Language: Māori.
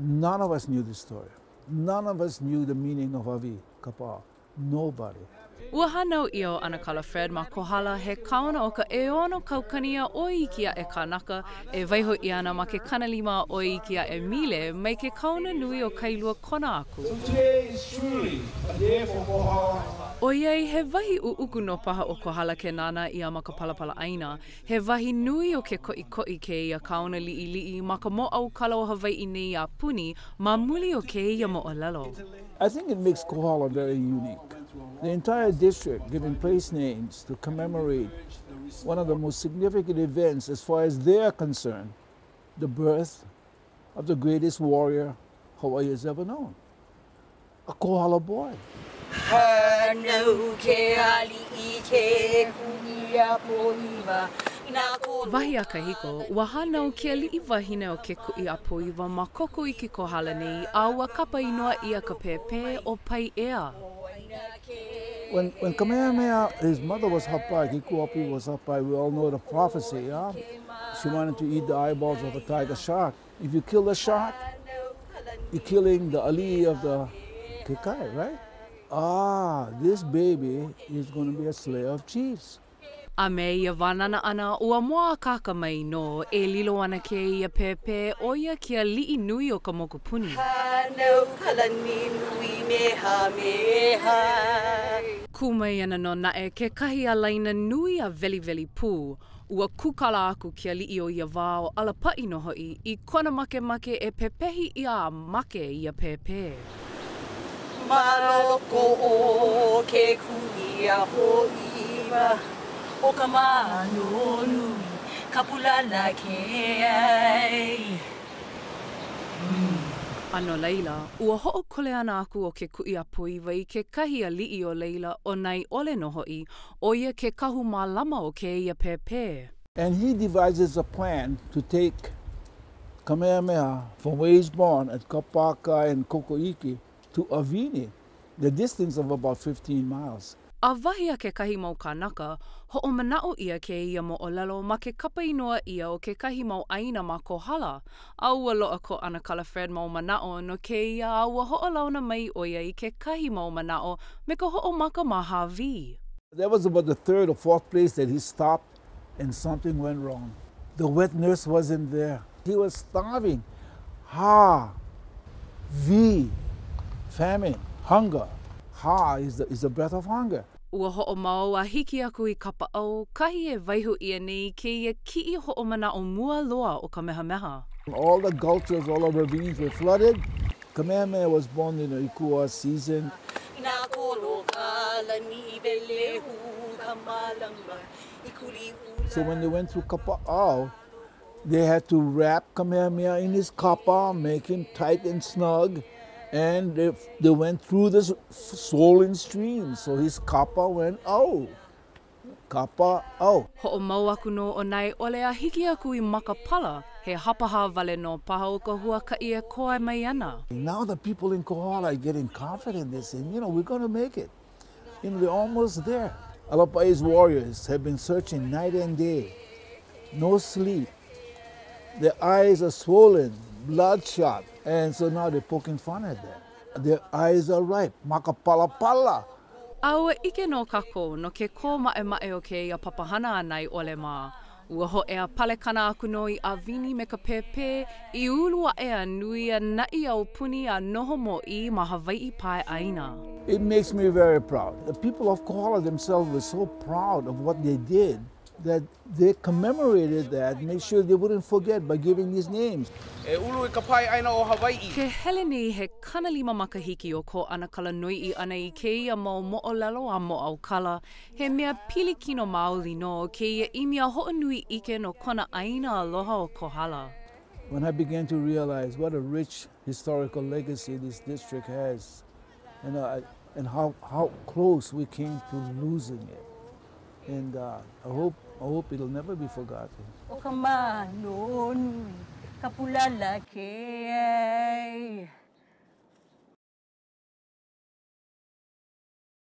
None of us knew the story. None of us knew the meaning of avi, kapa. Nobody. Ua hanau io ana kala Fred ma Kohala he kaona o ka e ono kaukania o ikia e kanaka e vaiho i ana ma ke kanalima o ikia e mile mai ke kaona nui o kailua kona aku. So today is truly a day for Kohala. O iei he wahi uku no paha o Kohala ke nana i a maka palapala aina, he wahi nui o ke koi ke ia kaona li'i ma ka mo au kala o Hawaii nei a puni ma muli o ke ia mo o lalo. I think it makes Kohala very unique. The entire district giving place names to commemorate one of the most significant events as far as they're concerned, the birth of the greatest warrior Hawaii has ever known, a Kohala boy. Wahi a kahiko, ua hanau ke ali'i wahine o ke ku'i a poiwa ma koko i ke Kohala nei a ua kapa inoa ia ka pepe o pai ea. When Kamehameha, his mother was hapai, Kikuapi was hapai, we all know the prophecy, yeah? She wanted to eat the eyeballs of a tiger shark. If you kill the shark, you're killing the ali of the kekai, right? Ah, this baby is going to be a slayer of chiefs. A me ia wanana ana ua moa kaka mai no e lilo ana ke ia pepe o ia kia li'i nui o ka mokupuni. Kumai ana no nae ke kahi a laina nui a veli pū. Ua kukala aku kia li'i o ia wā o alapai no hoi I kona make e pepehi ia a make ia pepe. Maloko o ke kuia ho'iwa o ka mano nui kapulana ke ai. Ano Leila, ua ho'okole ana aku o ke ku'i a poiwa I ke kahi a li'i o Leila o nai ole no hoi o ia ke kahu mālama o ke ia pepe. And he devises a plan to take Kamehameha from where he's born at Kapaka and Kokoiki to Avini, the distance of about 15 miles. A wahi a ke kahi mau kanaka, ho'o mana'o ia ke ia mo o lalo ma ke kapa inoa ia o ke kahi mau aina ma Kohala. A ua loa ko ana kala Fred mau mana'o no ke ia a ua ho'o launa mai o ia I ke kahi mau mana'o me ka ho'o maka ma Hawi. That was about the third or fourth place that he stopped and something went wrong. The wet nurse wasn't there. He was starving. Famine, hunger. Is the breath of hunger. Ua ho'o mau a hiki aku I kapa au, kahi e waihu ia nei ke ia ki'i ho'o mana'o mua loa o Kamehameha. All the gulches, all the ravines were flooded. Kamehameha was born in the Ikua season. So when they went through Kapa'au, they had to wrap Kamehameha in his kapa, make him tight and snug, and they went through this swollen stream, so his kapa went out. Kapa out. Ho'o mau aku no o nai ole a hiki aku I makapala, he hapaha vale no paha o ka huaka'i e koe mai ana. Now the people in Kohala are getting confident. They're saying, we're going to make it. They're almost there. Alapai's warriors have been searching night and day. No sleep. Their eyes are swollen, bloodshot. And so now they're poking fun at them. Their eyes are ripe. Makapalapala. Aua ike no kako no ke ko ma'e o ke ia papahana anai ole mā. Ua ho ea palekana aku no I Avini me ka pepe I ulua ea nui a nai au puni a noho mo I ma Hawaii pai aina. It makes me very proud. The people of Kohala themselves were so proud of what they did that they commemorated that, made sure they wouldn't forget by giving these names. E ulu I ka pai aina o Hawaii. Ke hele nei he kanalima makahiki o ko ana kala nui I ana I ke ia mo mo'olelo a mo au kala, he mea pilikino maoli no ke ia I mea ho'onui ike no kona aina aloha o Kohala. When I began to realize what a rich historical legacy this district has, and how close we came to losing it. And I hope it'll never be forgotten. O ka mano nui kapulana ke ai.